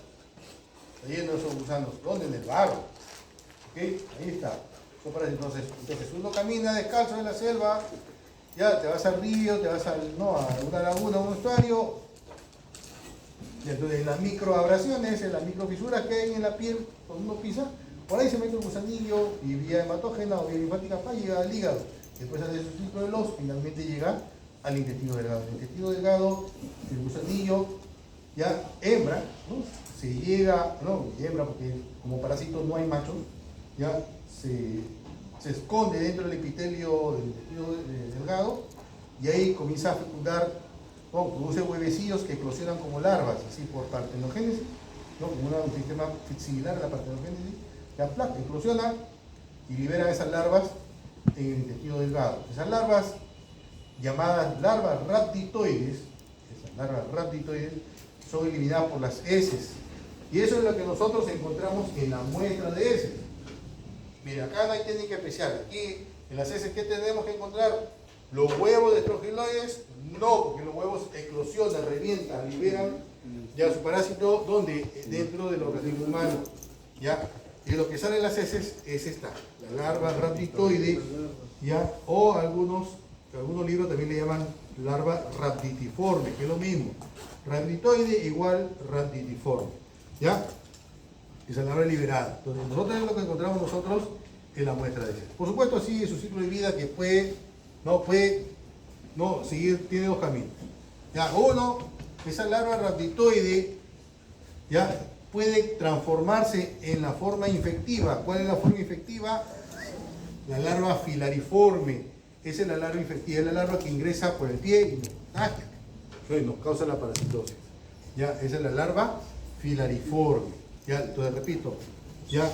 Está lleno de esos gusanos. ¿Dónde? En el barro. ¿Ok? Ahí está. Entonces uno camina descalzo en la selva, ya te vas al río, te vas a una laguna, a un estuario, y entonces en las microabrasiones, en las microfisuras que hay en la piel, cuando uno pisa, por ahí se mete un gusanillo y vía hematógena o vía linfática llega al hígado. Después hace su ciclo de los, finalmente llega al intestino delgado. El intestino delgado, el gusanillo, ya hembra, ¿no? Se llega, hembra porque como parásito no hay machos, ya se esconde dentro del epitelio del intestino delgado y ahí comienza a fecundar, produce huevecillos que eclosionan como larvas, así por partenogénesis, como un sistema similar a la partenogénesis, que eclosiona y libera esas larvas en el intestino delgado. Esas larvas, llamadas larvas rhabditoides, son eliminadas por las heces. Y eso es lo que nosotros encontramos en la muestra de heces. Mira, acá no hay técnica especial. Aquí, en las heces, ¿qué tenemos que encontrar? Los huevos de Trochiloides, no, porque los huevos eclosionan, revientan, liberan ya su parásito, ¿dónde? Dentro del organismo humano. ¿Ya? Y lo que sale en las heces es esta, la larva rhabditoide, ¿ya? O algunos libros también le llaman larva rhabditiforme, que es lo mismo. Rhabditoide igual rhabditiforme, ¿ya? Esa larva liberada. Entonces, nosotros es lo que encontramos nosotros en la muestra de heces. Por supuesto, sigue su ciclo de vida que puede seguir, tiene dos caminos. Ya, uno, esa larva rhabditoide, ya, puede transformarse en la forma infectiva. ¿Cuál es la forma infectiva? La larva filariforme. Esa es la larva infectiva, es la larva que ingresa por el pie y nos contagia. Nos causa la parasitosis. Ya, esa es la larva filariforme. Ya, entonces repito, ya,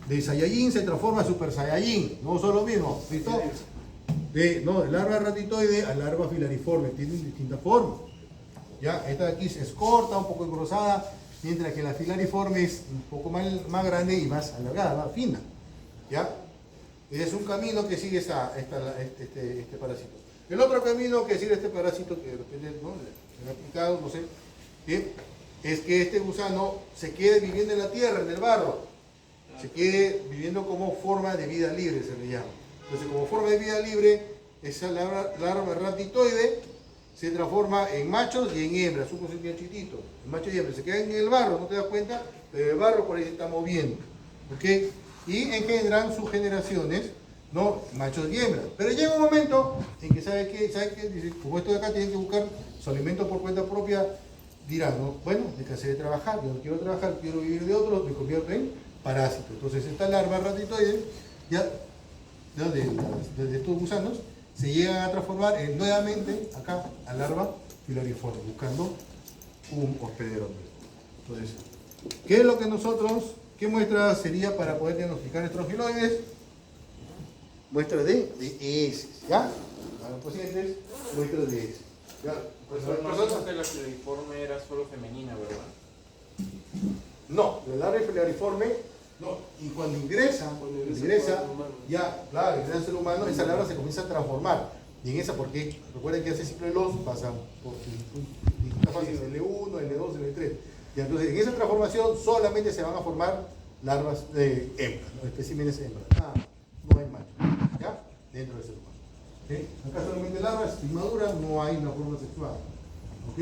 de Saiyajin se transforma a Super Saiyajin, no son lo mismo, ¿listo? De larva rhabditoide a larva filariforme, tienen distintas formas. Ya, esta de aquí es corta, un poco engrosada, mientras que la filariforme es un poco más grande y más alargada, más fina. ¿Ya? Y es un camino que sigue este parásito. El otro camino que sigue este parásito, que de repente le ha aplicado, no sé, ¿sí? Es que este gusano se quede viviendo en la tierra, en el barro. Se quede viviendo como forma de vida libre, se le llama. Entonces, como forma de vida libre, esa larva rhabditoide, se transforma en machos y en hembras, un cosito chiquitito, en machos y hembras, se quedan en el barro, no te das cuenta, pero el barro por ahí se está moviendo, ¿ok? Y engendran sus generaciones, ¿no? Machos y hembras. Pero llega un momento en que, ¿sabe qué? Dice, como esto de acá tienen que buscar su alimento por cuenta propia, dirán, ¿no? Bueno, me cansé de trabajar, yo no quiero trabajar, quiero vivir de otros, me convierto en parásito. Entonces esta larva ratitoide, ya, de estos gusanos, se llegan a transformar nuevamente acá a larva filariforme, buscando un hospedero. Entonces, ¿qué es lo que qué muestra sería para poder diagnosticar estrofiloides? Muestras de heces, ¿ya? Para los pacientes, muestras de heces. ¿Ya? Pero no dijo que la filariforme era solo femenina, ¿verdad? No, la larva filariforme, no. Y cuando ingresa, ya, claro, ingresa el ser humano, esa larva se comienza a transformar. Y en esa, porque recuerden que ese ciclo de los pasa por distintas fases, L1, L2, L3. Y entonces en esa transformación solamente se van a formar larvas de hembras, ¿no? Especímenes hembras. No hay macho, ¿ya? Dentro del ser humano. ¿Okay? Acá solamente larvas inmaduras, no hay una forma sexual. ¿Ok?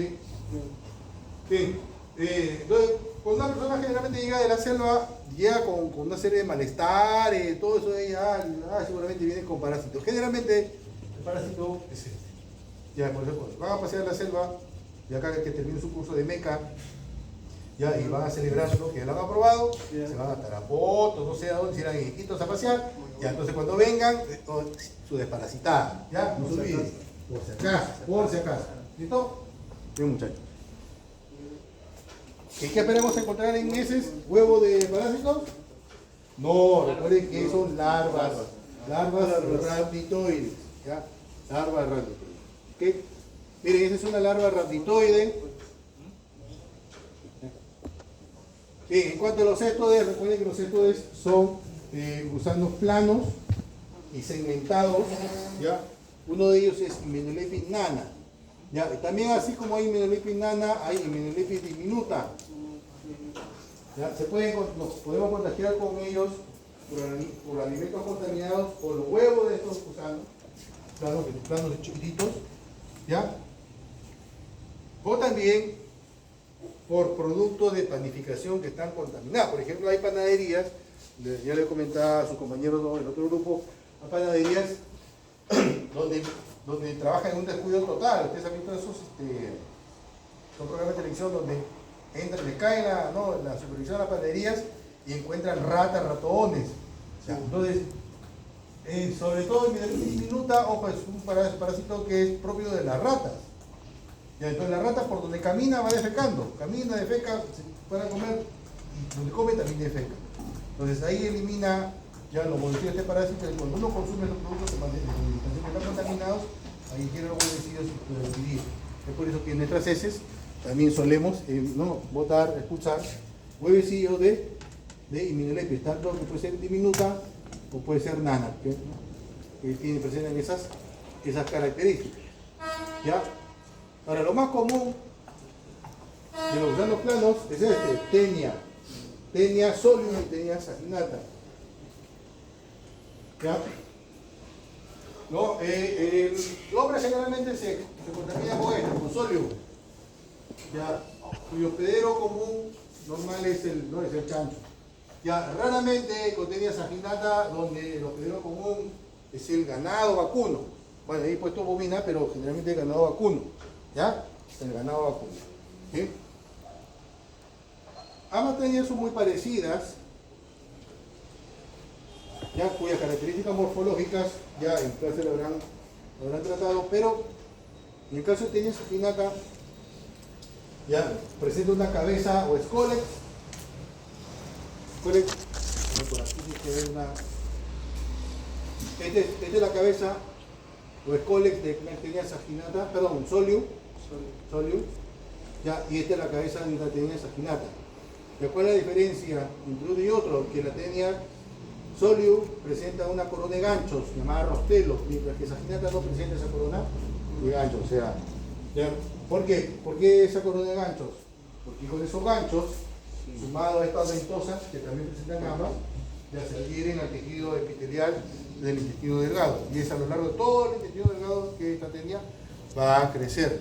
Bien. Entonces, cuando una persona generalmente llega de la selva, llega con una serie de malestares, todo eso de ella, seguramente viene con parásitos. Generalmente, el parásito es este. Ya, por ejemplo, van a pasear a la selva, y acá que termine su curso de meca, ya, y van a celebrar lo que lo han aprobado, se van a Tarapoto, no sé a dónde, se irán en Iquitos a pasear, ya, entonces cuando vengan, su desparasitada, ya, no se olviden, por si acaso, ¿listo? Bien, muchachos. ¿Qué esperamos encontrar en heces? ¿Huevo de parásitos? No, recuerden que son larvas rhabditoides, ¿ya? Larvas rhabditoides, ¿ok? Miren, esa es una larva rhabditoide. Bien, en cuanto a los céstodes, recuerden que los céstodes son gusanos planos y segmentados, ¿ya? Uno de ellos es Hymenolipis nana, ¿ya? También así como hay Hymenolipis nana, hay Hymenolipis diminuta, ¿ya? Nos podemos contagiar con ellos por alimentos contaminados, por los huevos de estos gusanos, planos chiquititos, ¿ya? O también por productos de panificación que están contaminados. Por ejemplo, hay panaderías, ya le comentaba a sus compañeros del otro grupo, hay panaderías donde trabajan en un descuido total. Ustedes han visto esos son programas de televisión donde entran, les caen la supervisión de las panaderías y encuentran ratones. O sea, entonces, sobre todo en Hymenolipis diminuta, ojo, es un parásito que es propio de las ratas. Ya, entonces la rata por donde camina va defecando, camina, defeca, para comer, y donde come también defeca. Entonces ahí elimina ya los moléculas de este parásito, y cuando uno consume los productos de alimentación que están contaminados, ahí tiene los huevecillos y puede vivir. Es por eso que en nuestras heces también solemos botar, expulsar huevecillos de Hymenolipis, tanto que puede ser diminuta o puede ser nana, que presentan esas características. ¿Ya? Ahora, lo más común de los gusanos planos es Taenia solium y Taenia saginata. ¿Ya? ¿No? El hombre generalmente se contamina con solium, ¿ya? Cuyo hospedero común normal es el chancho. Ya, raramente con Taenia saginata, donde el hospedero común es el ganado vacuno. Bueno, ahí he puesto bovina, pero generalmente el ganado vacuno. ¿Ya? El ganado vacuno. ¿Sí? Ambas Taenias son muy parecidas, ya, cuyas características morfológicas ya en clase lo habrán tratado, pero en el caso de Taenia saginata ya presenta una cabeza o escólex. Por aquí se ve una. Esta es la cabeza o escólex de Taenia saginata, perdón, solium, ya, y esta es la cabeza de la Taenia saginata. ¿Cuál es la diferencia entre uno y otro? Que la Taenia solium presenta una corona de ganchos llamada rostelo, mientras que saginata no presenta esa corona de ganchos. O sea, ¿ya? ¿Por qué? ¿Por qué esa corona de ganchos? Porque con esos ganchos, sumado a estas ventosas que también presentan ambas, ya se adhieren al tejido epitelial del intestino delgado. Y es a lo largo de todo el intestino delgado que esta Taenia va a crecer,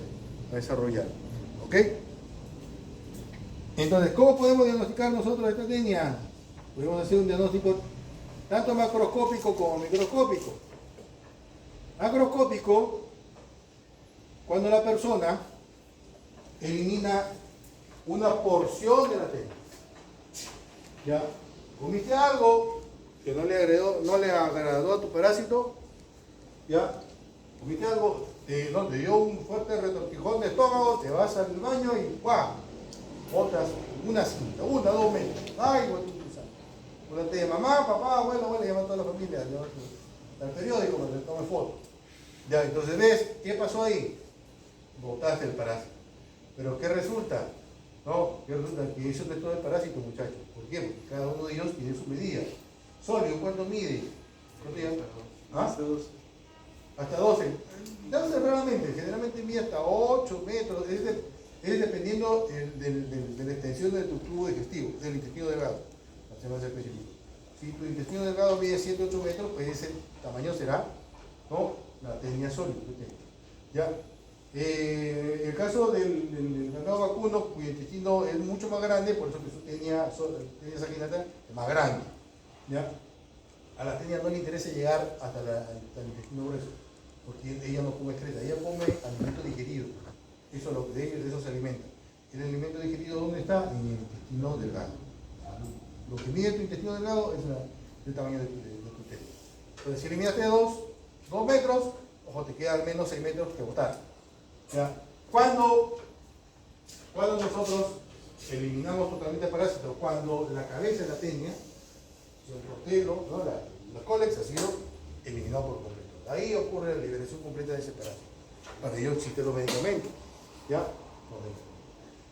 va a desarrollar. ¿Ok? Entonces, ¿cómo podemos diagnosticar nosotros esta tenia? Podemos hacer un diagnóstico tanto macroscópico como microscópico. Macroscópico, cuando la persona elimina una porción de la tenia. ¿Ya? Comiste algo que no le agradó a tu parásito, ¿ya? Comiste algo, te dio un fuerte retortijón de estómago, te vas al baño y ¡guau! Botas una cinta, 2 metros. ¡Ay, güey! Una tenia, mamá, papá, abuelo, llama a toda la familia, al periódico para que le tome fotos. Ya, entonces ves, ¿qué pasó ahí? Botaste el parásito. ¿Pero qué resulta? No, ¿qué resulta? Que eso no es todo el parásito, muchachos. ¿Por qué? Porque cada uno de ellos tiene su medida. Sólido, ¿cuánto mide? ¿Cuánto mide? ¿Ah? Hasta 12. Hasta 12. 12 raramente, generalmente mide hasta 8 metros. Es dependiendo de la extensión de tu tubo digestivo, del intestino delgado. Para ser más específico. Si tu intestino delgado mide 7-8 metros, pues ese tamaño será, ¿no?, la tenia sólida. ¿Ya? El caso del ganado vacuno, cuyo intestino es mucho más grande, por eso que su tenia saginata es más grande. ¿Ya? A la tenia no le interesa llegar hasta el intestino grueso, porque ella no come excreta, ella come alimento digerido. Eso es lo que de eso se alimenta. El alimento digerido, ¿dónde está? En el intestino delgado. Lo que mide tu intestino delgado es el tamaño de tu tenia. Entonces, si eliminaste 2 metros, ojo, te queda al menos 6 metros que botar. ¿Ya? Cuando nosotros eliminamos totalmente el parásito, cuando la cabeza de la tenia, el cortelo, ¿no?, la cólex ha sido eliminado por completo. Ahí ocurre la liberación completa de ese parásito. Para ello existen los medicamentos. ¿Ya?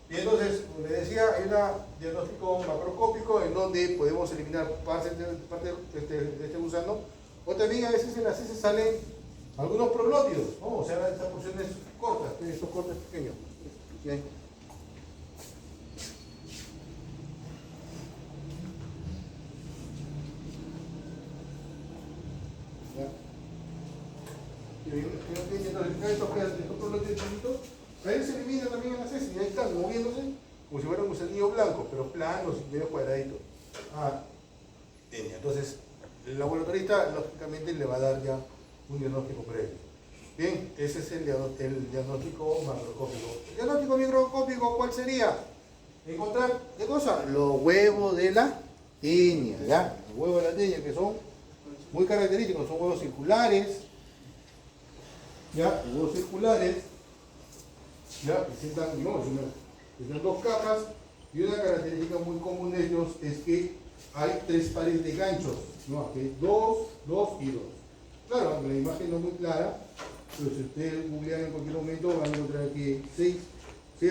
Y entonces, como les decía, hay un diagnóstico macroscópico en donde podemos eliminar parte de este gusano, o también a veces en las heces salen algunos proglótidos, ¿no? O sea, estas porciones cortas, estos cortes pequeños. ¿Sí? Estos proglótidos chiquitos, ahí se eliminan también en las heces y ahí están moviéndose como si fuera un gusanillo blanco, pero planos y medio cuadraditos. Entonces, el laboratorista lógicamente le va a dar ya un diagnóstico previo. Bien, ese es el diagnóstico macroscópico. ¿El diagnóstico microscópico cuál sería? Encontrar, ¿qué cosa? Los huevos de la tenia, ¿ya? Los huevos de la tenia, que son muy característicos, son huevos circulares, ¿ya? Los huevos circulares, ¿ya? Presentan 2 capas, y una característica muy común de ellos es que hay 3 pares de ganchos, ¿no? Aquí 2, 2 y 2. Claro, aunque la imagen no es muy clara, pero si ustedes googlean en cualquier momento van a encontrar que 6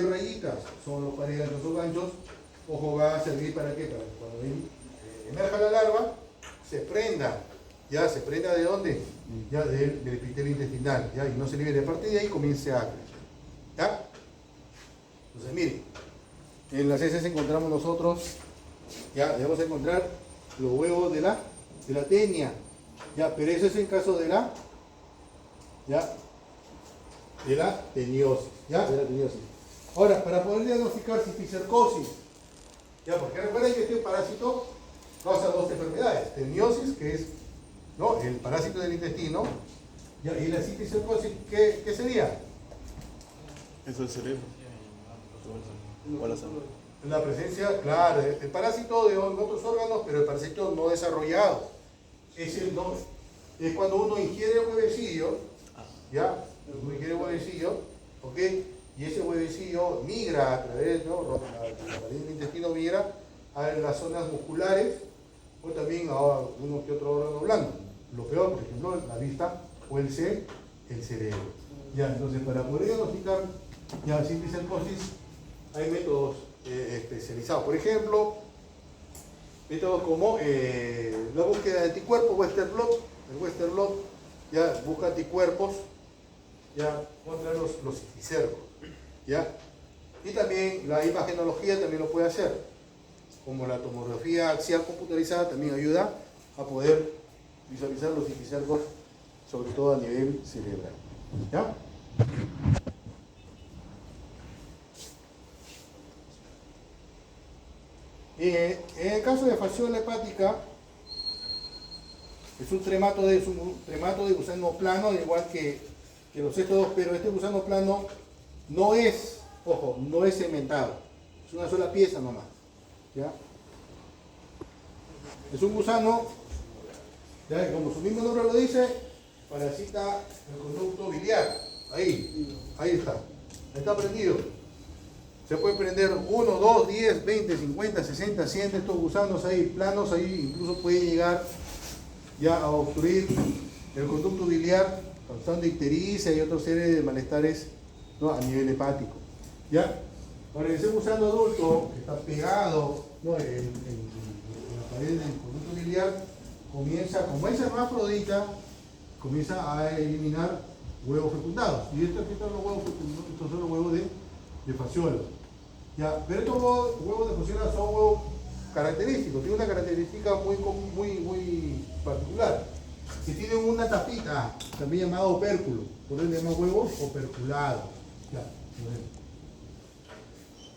rayitas son los pares de ganchos o ganchos. Ojo, va a servir para qué? Para cuando emerja la larva, se prenda. ¿Ya? ¿Se prenda de dónde? Ya del epitelio intestinal, ¿ya? Y no se libere. A partir de ahí comience a crecer. ¿Ya? Entonces, miren, en las heces encontramos nosotros, ya debemos encontrar los huevos de la tenia, ya, pero eso es en caso de la teniosis, ya, de la teniosis. Ahora, para poder diagnosticar cisticercosis, ya, porque recuerden que este parásito causa 2 enfermedades: teniosis, que es, ¿no?, el parásito del intestino, ya, y la cisticercosis, ¿qué sería? Eso es el cerebro. O la sangre. La presencia, claro, el parásito de otros órganos, pero el parásito no desarrollado. Es cuando uno ingiere huevecillo, ¿ya? Uno ingiere huevecillo, ¿ok? Y ese huevecillo migra a través, ¿no?, la pared del intestino, migra a las zonas musculares o también a uno que otro órgano blando. Lo peor, por ejemplo, la vista o el cerebro. Ya, entonces, para poder diagnosticar ya cisticercosis hay métodos especializados. Por ejemplo, métodos como la búsqueda de anticuerpos, Western blot. El Western blot ya busca anticuerpos ya contra los cisticercos, ¿ya? Y también la imagenología también lo puede hacer, como la tomografía axial computarizada también ayuda a poder visualizar los cisticercos, sobre todo a nivel cerebral, ¿ya? En el caso de fasciola hepática, es un tremato de gusano plano, igual que los estos dos, pero este gusano plano no es, ojo, no es segmentado, es una sola pieza nomás, ¿ya? Es un gusano, ¿ya? Y como su mismo nombre lo dice, parasita el conducto biliar, ahí está prendido. Se puede prender 1, 2, 10, 20, 50, 60, 100 de estos gusanos ahí, planos ahí, incluso puede llegar ya a obstruir el conducto biliar, causando ictericia y otra serie de malestares, ¿no?, a nivel hepático. ¿Ya? Ahora, ese gusano adulto que está pegado, ¿no?, en la pared del conducto biliar, comienza, como es hermafrodita, comienza a eliminar huevos fecundados. Y estos son los huevos fecundados, estos son los huevos de fasciola. ¿Ya? Pero estos huevos de fasciola son huevos característicos, tienen una característica muy particular, que tienen una tapita, también llamada opérculo, por eso le llaman huevos operculados. Ya.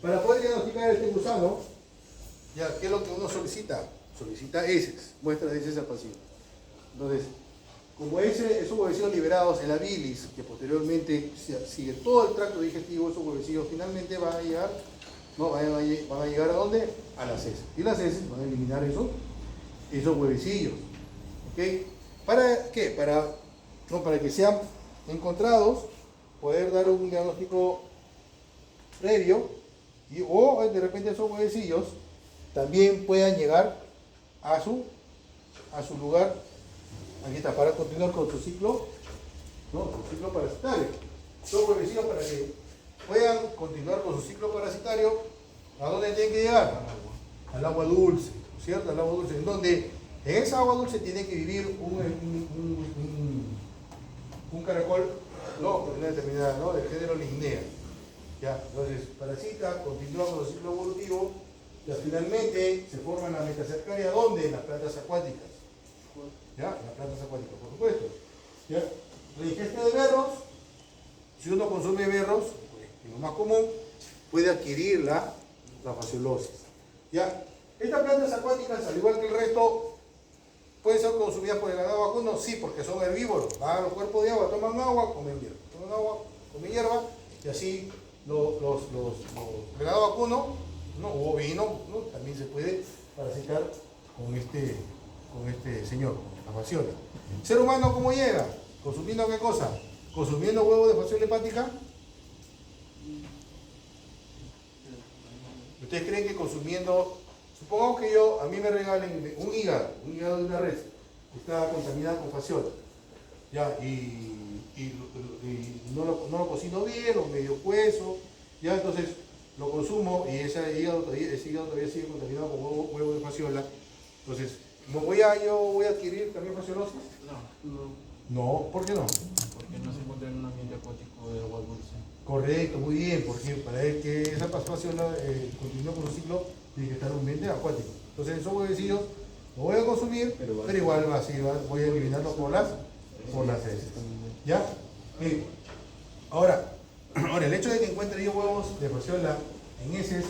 Para poder diagnosticar este gusano, ya, ¿qué es lo que uno solicita? Solicita heces, muestras de heces al paciente. Entonces, como esos huevecillos liberados en la bilis, que posteriormente sigue todo el tracto digestivo, esos huevecillos finalmente van a llegar, ¿no? van a llegar ¿a dónde? A las heces. Y las heces van a eliminar esos huevecillos. ¿Ok? ¿Para qué? Para que sean encontrados, poder dar un diagnóstico previo, o de repente esos huevecillos también puedan llegar a su lugar. Aquí está, para continuar con su ciclo, ¿no?, su ciclo parasitario. Son huevecillos para que puedan continuar con su ciclo parasitario. ¿A dónde tienen que llegar? Al agua dulce, ¿cierto? Al agua dulce, en donde en esa agua dulce tiene que vivir un caracol, ¿no?, de una determinada, ¿no?, del género Lignea. ¿Ya? Entonces, parasita, continúa con su ciclo evolutivo, y finalmente se forman las metacercaria, ¿dónde? En las plantas acuáticas. ¿Ya? En las plantas acuáticas, por supuesto. ¿Ya? La ingesta de berros, si uno consume berros, pues, lo más común, puede adquirir la fasciolosis. ¿Ya? Estas plantas acuáticas, al igual que el resto, pueden ser consumidas por el ganado vacuno, sí, porque son herbívoros. Van a los cuerpos de agua, toman agua, comen hierba. Toman agua, comen hierba, y así el ganado vacuno, ¿no?, o bovino, ¿no?, también se puede parasitar con este señor, la fasciola. ¿El ser humano cómo llega? ¿Consumiendo qué cosa? ¿Consumiendo huevos de fasciola hepática? ¿Ustedes creen que consumiendo, supongamos que a mí me regalen un hígado de una res, que está contaminada con fasciola, ya, y no lo cocino bien, o medio cuezo, ya, entonces lo consumo y ese hígado todavía sigue contaminado con huevo de fasciola, entonces, ¿voy a adquirir también fasciolosis? No, ¿por qué no? Porque no se encuentra en un ambiente acuático de agua dulce. Correcto, muy bien, porque para que esa fasciola continúe con su ciclo, tiene que estar en un ambiente acuático. Entonces, esos huevecillos lo voy a consumir, pero igual voy a eliminarlo por las heces. ¿Ya? Ahora, el hecho de que encuentre yo huevos de fasciola en heces,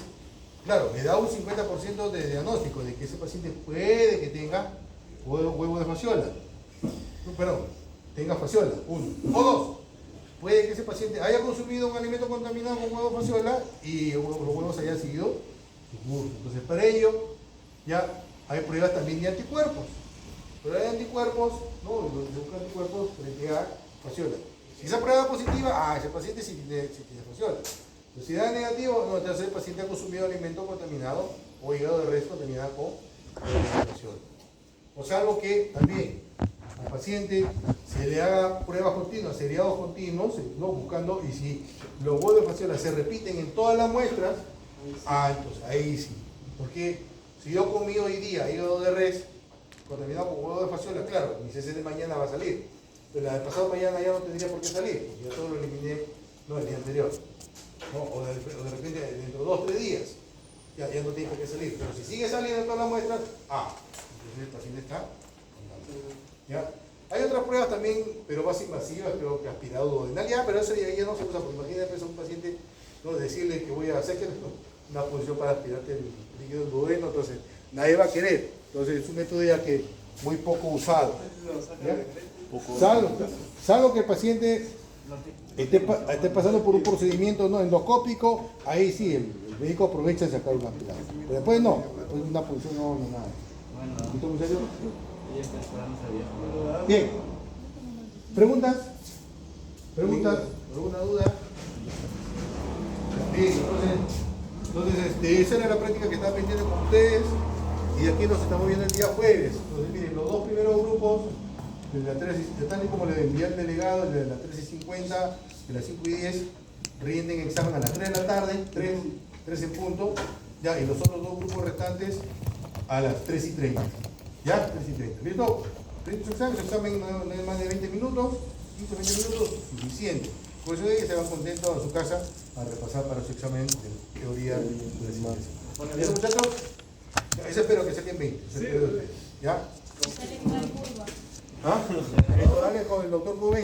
claro, me da un 50% de diagnóstico de que ese paciente puede que tenga huevo de fasciola. Tenga fasciola, uno. O dos, puede que ese paciente haya consumido un alimento contaminado con huevo de fasciola y los huevos hayan seguido su curso. Entonces, para ello, ya hay pruebas también de anticuerpos. Pruebas de anticuerpos, ¿no?, de buscar anticuerpos frente a fasciola. Si esa prueba es positiva, ese paciente sí tiene fasciola. Si da negativo, no, entonces el paciente ha consumido alimento contaminado o hígado de res contaminado con fasciola. O salvo que también al paciente se le haga pruebas continuas, seriados continuos, ¿no?, buscando, y si los huevos de fasciola se repiten en todas las muestras, entonces ahí sí. Porque si yo comí hoy día hígado de res contaminado con huevo de fasciola, claro, mi CC de mañana va a salir, pero la de pasado mañana ya no tendría por qué salir, porque ya todo lo eliminé, no, el día anterior, ¿no? O de repente dentro de 2 o 3 días ya no tiene por qué salir, pero si sigue saliendo en todas las muestras, entonces el paciente está contaminado. ¿Ya? Hay otras pruebas también, pero más invasivas, creo que aspirado duodenal, ya, pero eso ya no se usa, porque imagínate pues, a un paciente, no decirle que voy a hacer que una posición para aspirarte el líquido duodeno, entonces nadie va a querer. Entonces es un método ya que muy poco usado. ¿Ya? Salvo que el paciente esté pasando por un procedimiento no endoscópico, ahí sí, el médico aprovecha de sacar una aspirada. Pero después no, después una posición no, nada. Bueno, ¿Listo, muchachos? ella está esperando ese viejo. Bien. ¿Preguntas? ¿Preguntas? ¿Alguna duda? Bien, entonces esa era la práctica que estaba pendiente con ustedes y aquí nos estamos viendo el día jueves. Entonces miren, los dos primeros grupos, de la 3, tal y como le envié al delegado, el de las 3:50, de las 5:10, rinden examen a las 3 de la tarde, 3 en punto, ya, y los otros dos grupos restantes a las 3:30. ¿Ya? 3:30. ¿Listo? Rinden su examen no es más de 20 minutos, 15-20 minutos, suficiente. Por eso se van contentos a su casa a repasar para su examen de teoría de la ¿Ya, muchachos? Eso espero que saquen 20. Eso espero de ustedes. ¿Ya? Sale con la curva. ¿Ah? Esto dale con el doctor Rubén.